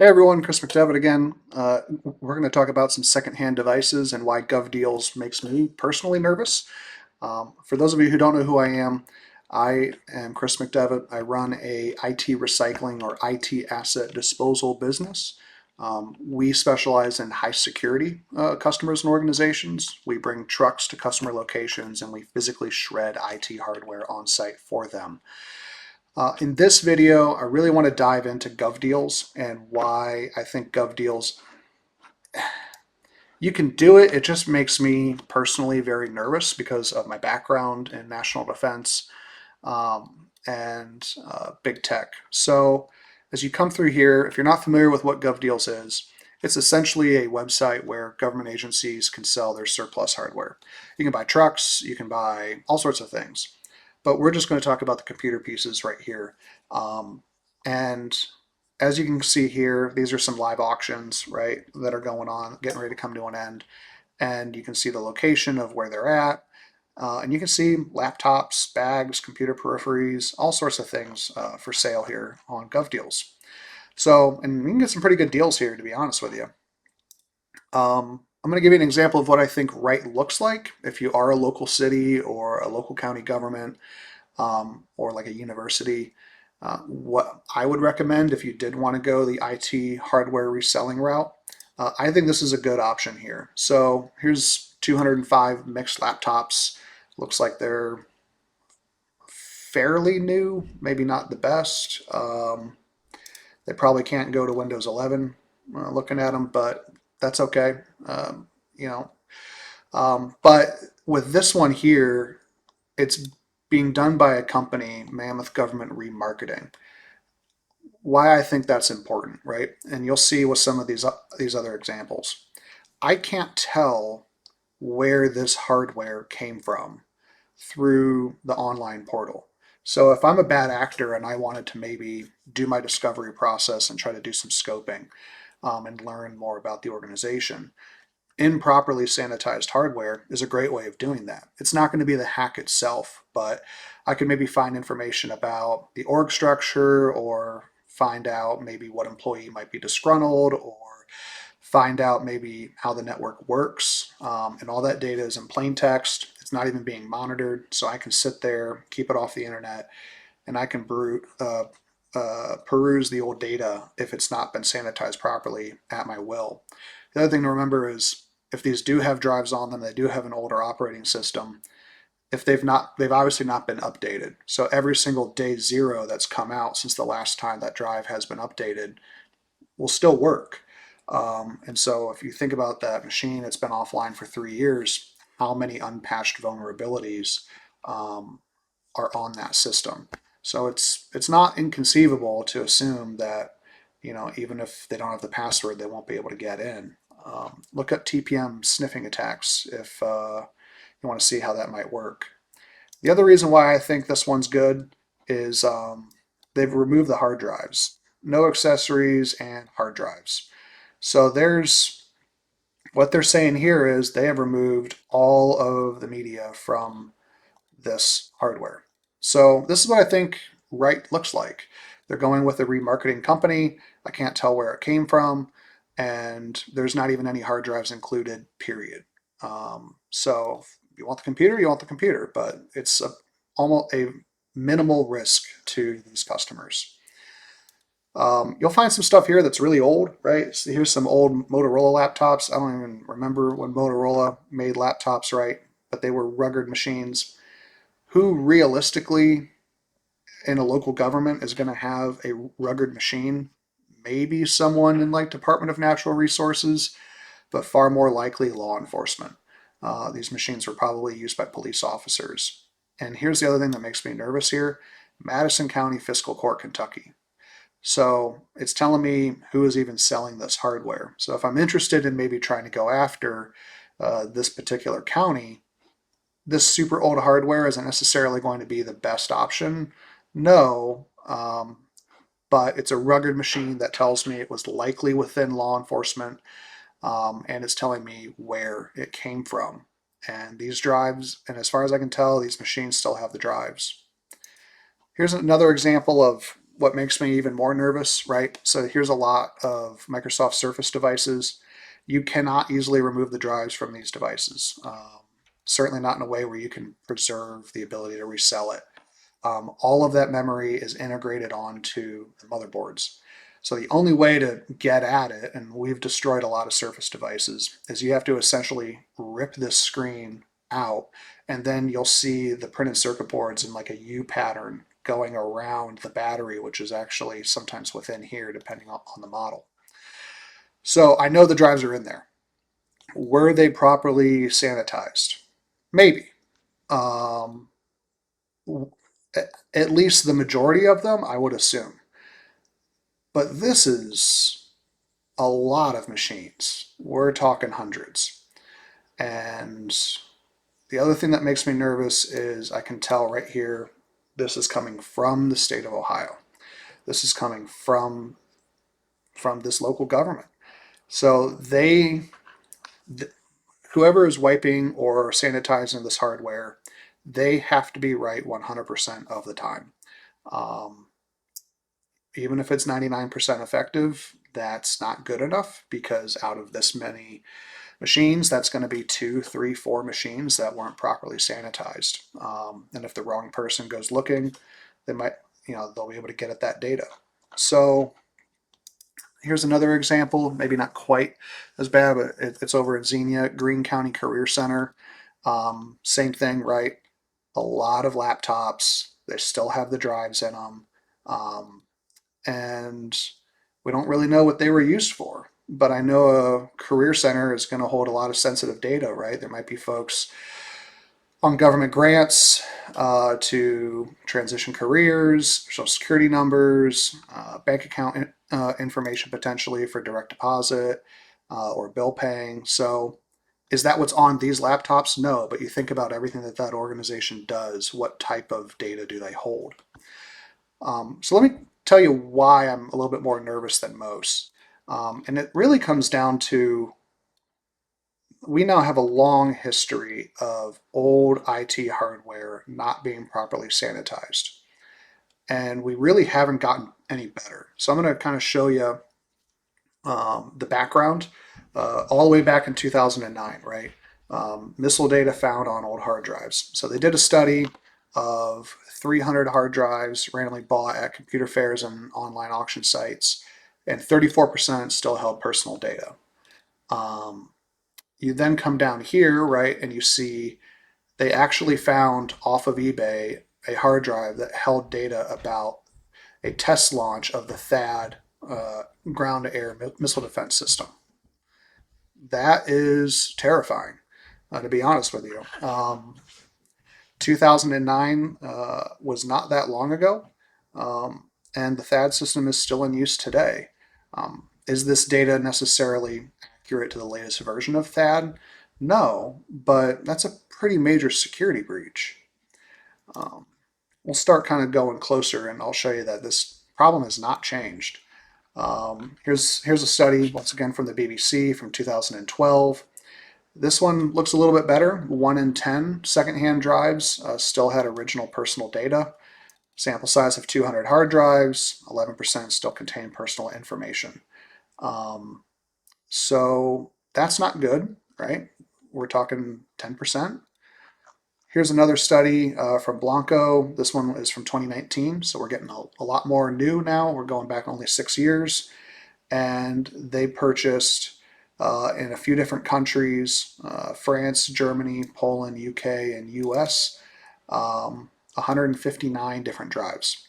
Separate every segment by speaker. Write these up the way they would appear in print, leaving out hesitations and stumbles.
Speaker 1: Hey everyone, Chris McDevitt again. We're going to talk about some secondhand devices and why Govdeals makes me personally nervous. For those of you who don't know who I am Chris McDevitt. I run a IT recycling or IT asset disposal business. We specialize in high security customers and organizations. We bring trucks to customer locations and we physically shred IT hardware on site for them. In this video, I really want to dive into Govdeals and why I think Govdeals, you can do it. It just makes me personally very nervous because of my background in national defense and big tech. So as you come through here, if you're not familiar with what Govdeals is, it's essentially a website where government agencies can sell their surplus hardware. You can buy trucks, you can buy all sorts of things. But we're just going to talk about the computer pieces right here. And as you can see here, these are some live auctions, right, that are going on, getting ready to come to an end. And you can see the location of where they're at. And you can see laptops, bags, computer peripheries, all sorts of things for sale here on Govdeals. So, and you can get some pretty good deals here, to be honest with you. I'm going to give you an example of what I think right looks like if you are a local city or a local county government or like a university. What I would recommend if you did want to go the IT hardware reselling route, I think this is a good option here. So here's 205 mixed laptops. Looks like they're fairly new, maybe not the best. They probably can't go to Windows 11 looking at them, but that's okay. You know, but with this one here, it's being done by a company, Mammoth Government Remarketing. Why I think that's important, right? And you'll see with some of these other examples. I can't tell where this hardware came from through the online portal. So if I'm a bad actor and I wanted to maybe do my discovery process and try to do some scoping and learn more about the organization, improperly sanitized hardware is a great way of doing that. It's not going to be the hack itself, but I could maybe find information about the org structure or find out maybe what employee might be disgruntled or find out maybe how the network works. And all that data is in plain text. It's not even being monitored. So I can sit there, keep it off the internet, and I can peruse the old data if it's not been sanitized properly at my will. The other thing to remember is if these do have drives on them, they do have an older operating system. If they've obviously not been updated. So every single day zero that's come out since the last time that drive has been updated will still work. And so if you think about that machine, it's been offline for 3 years, how many unpatched vulnerabilities are on that system? So it's not inconceivable to assume that, even if they don't have the password, they won't be able to get in. Look at TPM sniffing attacks if you want to see how that might work. The other reason why I think this one's good is they've removed the hard drives, no accessories and hard drives. So what they're saying here is they have removed all of the media from this hardware. So this is what I think right looks like. They're going with a remarketing company. I can't tell where it came from, and there's not even any hard drives included, period. So if you want the computer, you want the computer, but it's almost a minimal risk to these customers. You'll find some stuff here that's really old, right? So here's some old Motorola laptops. I don't even remember when Motorola made laptops, right? But they were rugged machines. Who realistically in a local government is going to have a rugged machine? Maybe someone in like Department of Natural Resources, but far more likely law enforcement. These machines were probably used by police officers. And here's the other thing that makes me nervous here: Madison County Fiscal Court, Kentucky. So it's telling me who is even selling this hardware. So if I'm interested in maybe trying to go after this particular county, this super old hardware isn't necessarily going to be the best option. No, but it's a rugged machine that tells me it was likely within law enforcement, and it's telling me where it came from. And these drives, and as far as I can tell, these machines still have the drives. Here's another example of what makes me even more nervous, right? So here's a lot of Microsoft Surface devices. You cannot easily remove the drives from these devices. Certainly not in a way where you can preserve the ability to resell it. All of that memory is integrated onto the motherboards. So the only way to get at it, and we've destroyed a lot of Surface devices, is you have to essentially rip this screen out, and then you'll see the printed circuit boards in like a U pattern going around the battery, which is actually sometimes within here, depending on the model. So I know the drives are in there. Were they properly sanitized? Maybe. Um, at least the majority of them, I would assume. But this is a lot of machines. We're talking hundreds. And the other thing that makes me nervous is I can tell right here, this is coming from the state of Ohio. This is coming from this local government. So whoever is wiping or sanitizing this hardware, they have to be right 100% of the time. Um, Even if it's 99% effective, that's not good enough, because out of this many machines, that's going to be 2, 3, 4 machines that weren't properly sanitized. And if the wrong person goes looking, they might, they'll be able to get at that data. So here's another example, maybe not quite as bad, but it's over in Xenia, Greene County Career Center. Same thing, right? A lot of laptops. They still have the drives in them. And we don't really know what they were used for. But I know a career center is going to hold a lot of sensitive data, right? There might be folks on government grants to transition careers, social security numbers, bank account information potentially for direct deposit or bill paying. So is that what's on these laptops? No, but you think about everything that that organization does. What type of data do they hold? So let me tell you why I'm a little bit more nervous than most. And it really comes down to, we now have a long history of old IT hardware not being properly sanitized. And we really haven't gotten any better. So I'm going to kind of show you the background all the way back in 2009, right? Missile data found on old hard drives. So they did a study of 300 hard drives randomly bought at computer fairs and online auction sites, and 34% still held personal data. You then come down here, right, and you see they actually found off of eBay a hard drive that held data about a test launch of the THAAD ground-to-air missile defense system. That is terrifying, to be honest with you. 2009 was not that long ago, and the THAAD system is still in use today. Is this data necessarily accurate to the latest version of THAAD? No, but that's a pretty major security breach. We'll start kind of going closer, and I'll show you that this problem has not changed. Here's a study, once again from the BBC from 2012. This one looks a little bit better. 1 in 10 secondhand drives still had original personal data. Sample size of 200 hard drives, 11% still contain personal information. So that's not good, right? We're talking 10%. Here's another study from Blancco. This one is from 2019, so we're getting a lot more new now. We're going back only 6 years. And they purchased in a few different countries, France, Germany, Poland, UK, and US, 159 different drives.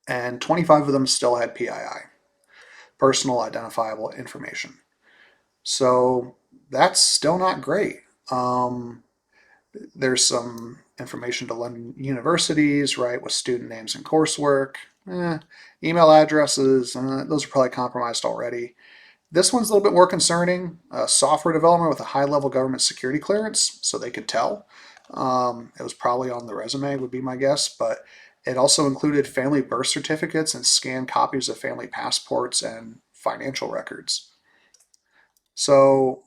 Speaker 1: And 25 of them still had PII, personal identifiable information. So that's still not great. There's some information to London universities, right, with student names and coursework. Email addresses, those are probably compromised already. This one's a little bit more concerning. Software development with a high-level government security clearance, so they could tell. It was probably on the resume, would be my guess, but it also included family birth certificates and scanned copies of family passports and financial records. So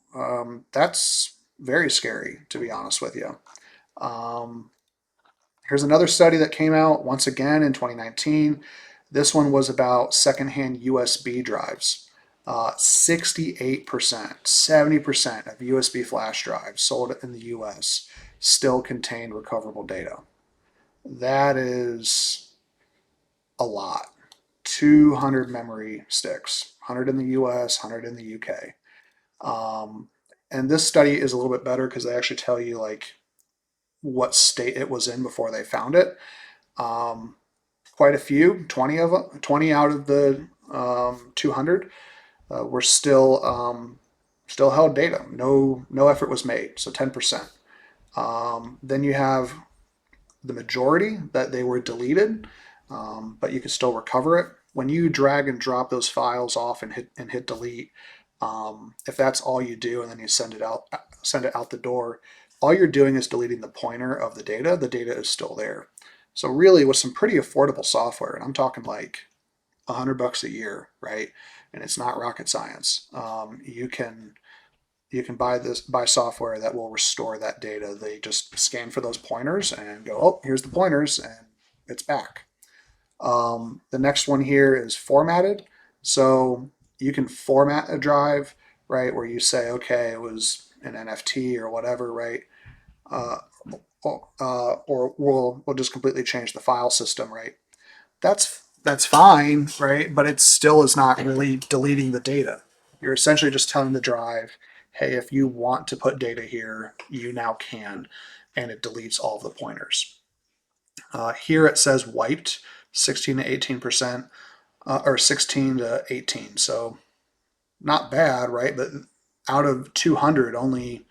Speaker 1: that's very scary, to be honest with you. Here's another study that came out once again in 2019. This one was about secondhand USB drives. 68%, 70% of USB flash drives sold in the US still contained recoverable data. That is a lot. 200 memory sticks, 100 in the US, 100 in the UK. Um, and this study is a little bit better because they actually tell you like what state it was in before they found it. Um, Quite a few, 20 of them, 20 out of the 200 were still held data. No effort was made, so 10%. Then you have the majority that they were deleted, but you can still recover it. When you drag and drop those files off and hit delete, if that's all you do and then you send it out the door, all you're doing is deleting the pointer of the data. The data is still there. So really, with some pretty affordable software, and I'm talking like $100 a year, right? And it's not rocket science. You can buy software that will restore that data. They just scan for those pointers and go, oh, here's the pointers, and it's back. The next one here is formatted. So you can format a drive, right, where you say, okay, it was an NFT or whatever, right? Uh, or we'll just completely change the file system, right? That's fine, right? But it still is not really deleting the data. You're essentially just telling the drive, hey, if you want to put data here, you now can, and it deletes all of the pointers. Here it says wiped 16 to 18%, or 16 to 18. So not bad, right? But out of 200, only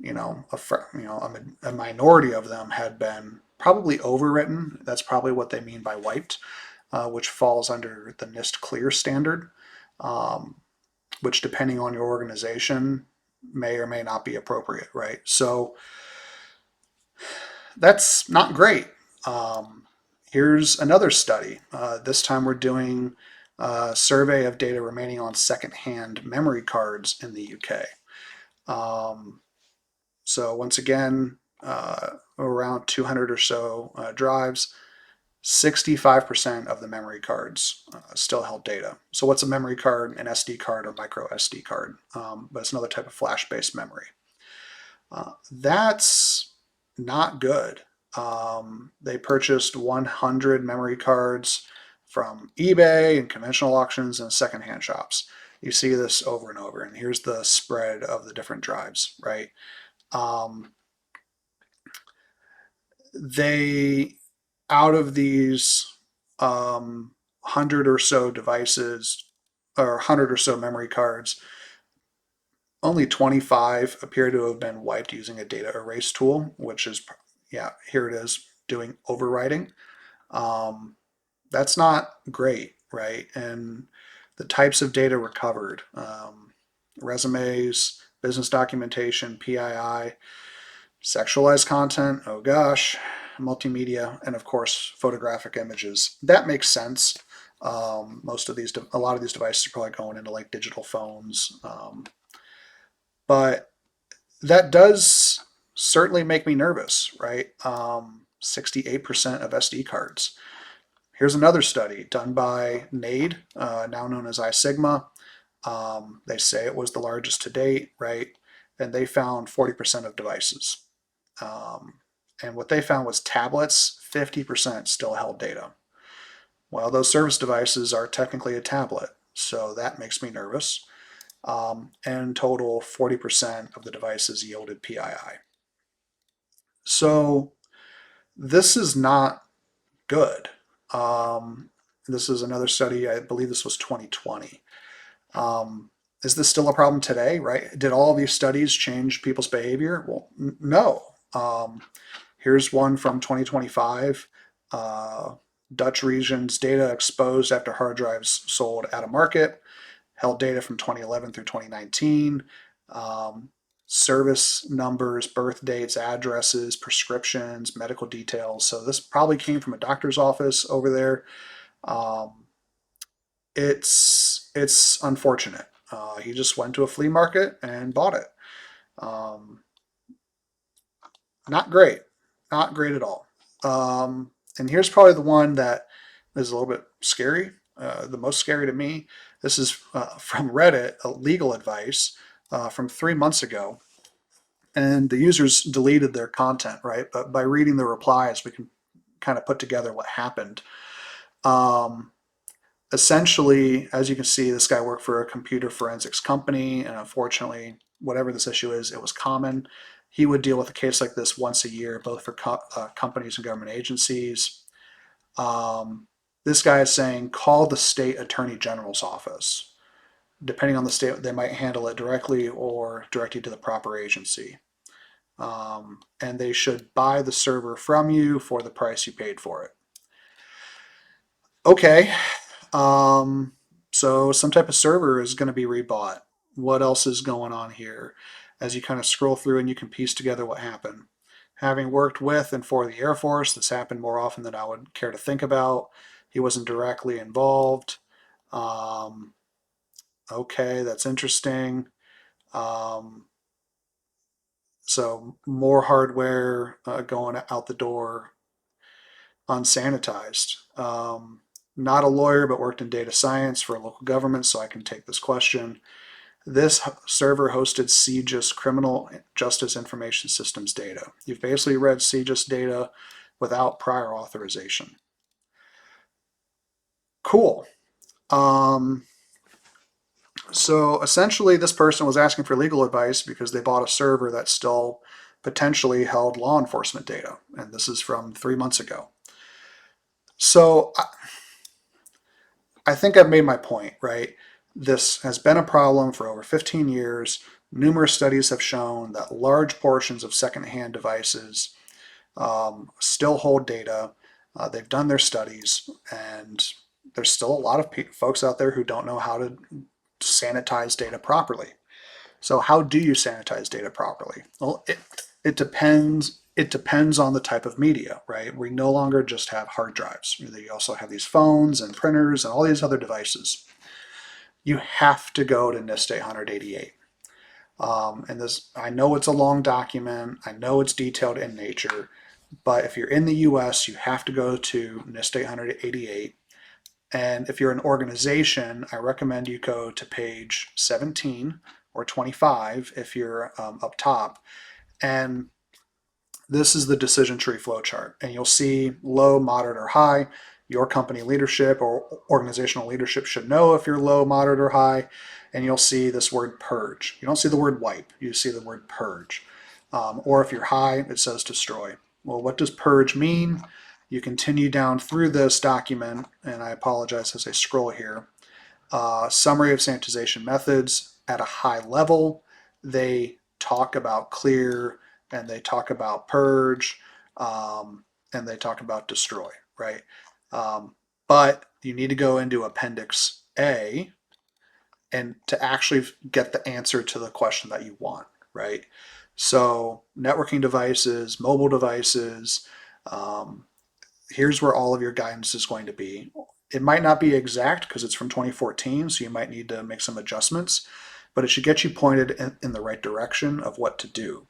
Speaker 1: a minority of them had been probably overwritten. That's probably what they mean by wiped, which falls under the NIST clear standard, um, which depending on your organization may or may not be appropriate, right? So that's not great. Um, Here's another study. This time we're doing a survey of data remaining on secondhand memory cards in the UK. So once again, around 200 or so drives, 65% of the memory cards still held data. So what's a memory card? An SD card or micro SD card, but it's another type of flash-based memory. That's not good. They purchased 100 memory cards from eBay and conventional auctions and secondhand shops. You see this over and over, and here's the spread of the different drives, right? Um, they, out of these 100 or so devices, or 100 or so memory cards, only 25 appear to have been wiped using a data erase tool, which is, yeah, here it is, doing overwriting. Um, that's not great, right? And the types of data recovered, resumes, business documentation, PII, sexualized content, oh gosh, multimedia, and of course, photographic images. That makes sense. A lot of these devices are probably going into like digital phones. But that does certainly make me nervous, right? 68% of SD cards. Here's another study done by NAID, now known as iSigma. They say it was the largest to date, right? And they found 40% of devices. Um, and what they found was tablets, 50% still held data. Well, those service devices are technically a tablet, so that makes me nervous. And in total, 40% of the devices yielded PII. So this is not good. This is another study, I believe this was 2020. Is this still a problem today, right? Did all of these studies change people's behavior? Well, no. Here's one from 2025. Dutch regions data exposed after hard drives sold at a market, held data from 2011 through 2019, service numbers, birth dates, addresses, prescriptions, medical details. So this probably came from a doctor's office over there. Um, it's unfortunate. He just went to a flea market and bought it. Um, Not great, not great at all. And here's probably the one that is a little bit scary. The most scary to me, this is from Reddit, legal advice from 3 months ago. And the users deleted their content, right? But by reading the replies, we can kind of put together what happened. Um, Essentially, as you can see, this guy worked for a computer forensics company, and unfortunately, whatever this issue is, it was common. He would deal with a case like this once a year, both for companies and government agencies. This guy is saying, call the state attorney general's office. Depending on the state, they might handle it directly or direct you to the proper agency. And they should buy the server from you for the price you paid for it. Okay, um, so some type of server is going to be rebought. What else is going on here? As you kind of scroll through and you can piece together what happened. Having worked with and for the Air Force, this happened more often than I would care to think about. He wasn't directly involved. Um, okay, that's interesting. Um, so more hardware going out the door unsanitized. Not a lawyer, but worked in data science for a local government, so I can take this question. This server hosted CJIS Criminal Justice Information Systems data. You've basically read CJIS data without prior authorization. Cool. Um, so essentially, this person was asking for legal advice because they bought a server that still potentially held law enforcement data, and this is from 3 months ago. So I think I've made my point, right? This has been a problem for over 15 years. Numerous studies have shown that large portions of secondhand devices still hold data. They've done their studies, and there's still a lot of folks out there who don't know how to sanitize data properly. So how do you sanitize data properly? Well, it depends. It depends on the type of media, right? We no longer just have hard drives. You also have these phones and printers and all these other devices. You have to go to NIST 888. And this, I know it's a long document. I know it's detailed in nature, but if you're in the US, you have to go to NIST 888. And if you're an organization, I recommend you go to page 17 or 25 if you're up top. And this is the decision tree flowchart. And you'll see low, moderate, or high. Your company leadership or organizational leadership should know if you're low, moderate, or high. And you'll see this word purge. You don't see the word wipe, you see the word purge. Or if you're high, it says destroy. Well, what does purge mean? You continue down through this document, and I apologize as I scroll here. Summary of sanitization methods at a high level. They talk about clear, and they talk about purge, and they talk about destroy, right? But you need to go into Appendix A and to actually get the answer to the question that you want, right? So networking devices, mobile devices, um, here's where all of your guidance is going to be. It might not be exact because it's from 2014, so you might need to make some adjustments, but it should get you pointed in the right direction of what to do.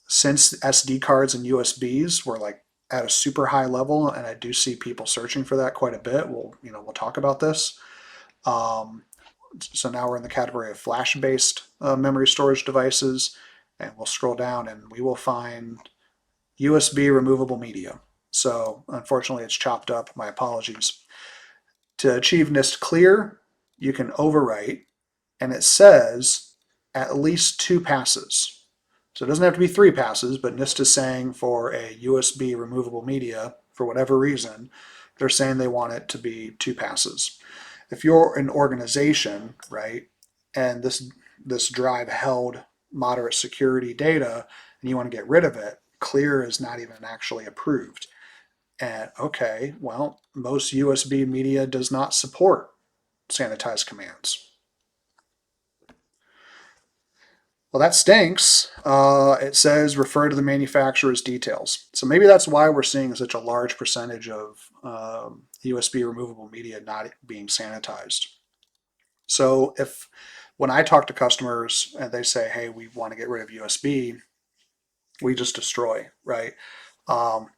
Speaker 1: Since SD cards and USBs were like at a super high level, and I do see people searching for that quite a bit, we'll talk about this. So now we're in the category of flash-based memory storage devices, and we'll scroll down and we will find USB removable media. So unfortunately it's chopped up, my apologies. To achieve NIST clear, you can overwrite, and it says at least 2 passes. So it doesn't have to be 3 passes, but NIST is saying for a USB removable media, for whatever reason, they're saying they want it to be 2 passes. If you're an organization, right, and this drive held moderate security data and you want to get rid of it, clear is not even actually approved. And okay, well, most USB media does not support sanitize commands. Well, that stinks. It says refer to the manufacturer's details. So maybe that's why we're seeing such a large percentage of USB removable media not being sanitized. So if when I talk to customers and they say, hey, we want to get rid of USB, we just destroy, right?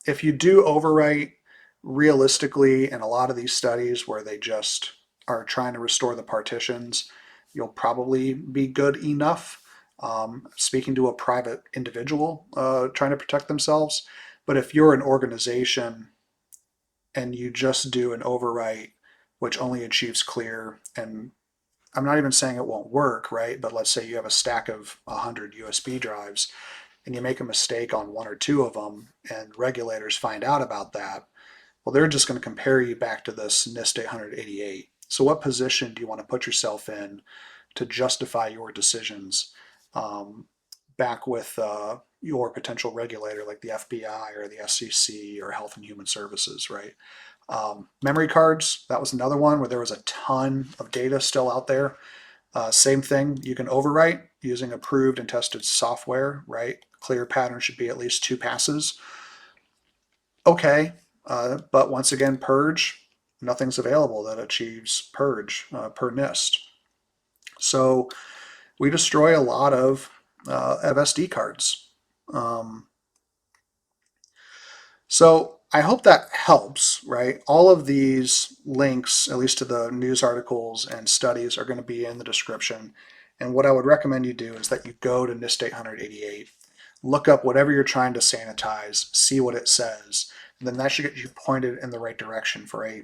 Speaker 1: If you do overwrite, realistically, in a lot of these studies where they just are trying to restore the partitions, you'll probably be good enough. Speaking to a private individual trying to protect themselves. But if you're an organization and you just do an overwrite which only achieves clear, and I'm not even saying it won't work, right? But let's say you have a stack of 100 USB drives and you make a mistake on one or two of them, and regulators find out about that. Well, they're just going to compare you back to this NIST 888. So, what position do you want to put yourself in to justify your decisions back with your potential regulator like the FBI or the SEC or Health and Human Services, right? Memory cards, that was another one where there was a ton of data still out there. Same thing, you can overwrite using approved and tested software, right? Clear pattern should be at least 2 passes. Okay, but once again, purge, nothing's available that achieves purge per NIST. So we destroy a lot of SD cards. Um, so I hope that helps, right? All of these links, at least to the news articles and studies, are going to be in the description. And what I would recommend you do is that you go to NIST 888, look up whatever you're trying to sanitize, see what it says, and then that should get you pointed in the right direction for a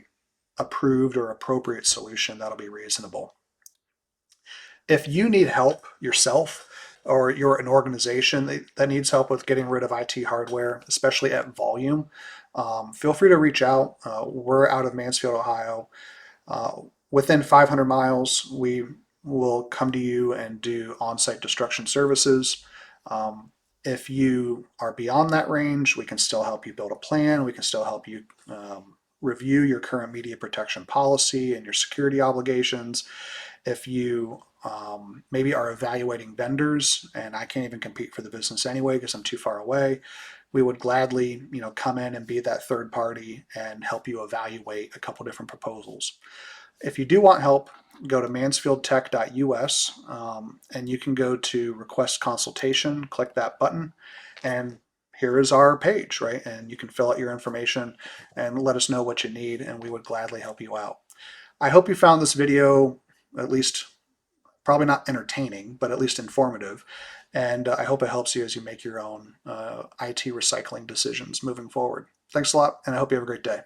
Speaker 1: approved or appropriate solution that'll be reasonable. If you need help yourself, or you're an organization that needs help with getting rid of IT hardware, especially at volume, feel free to reach out. We're out of Mansfield, Ohio. Within 500 miles, we will come to you and do on-site destruction services. If you are beyond that range, we can still help you build a plan. We can still help you review your current media protection policy and your security obligations. If you maybe are evaluating vendors and I can't even compete for the business anyway because I'm too far away, we would gladly, come in and be that third party and help you evaluate a couple different proposals. If you do want help, go to mansfieldtech.us and you can go to request consultation, click that button, and here is our page, right? And you can fill out your information and let us know what you need, and we would gladly help you out. I hope you found this video at least probably not entertaining, but at least informative. And I hope it helps you as you make your own IT recycling decisions moving forward. Thanks a lot, and I hope you have a great day.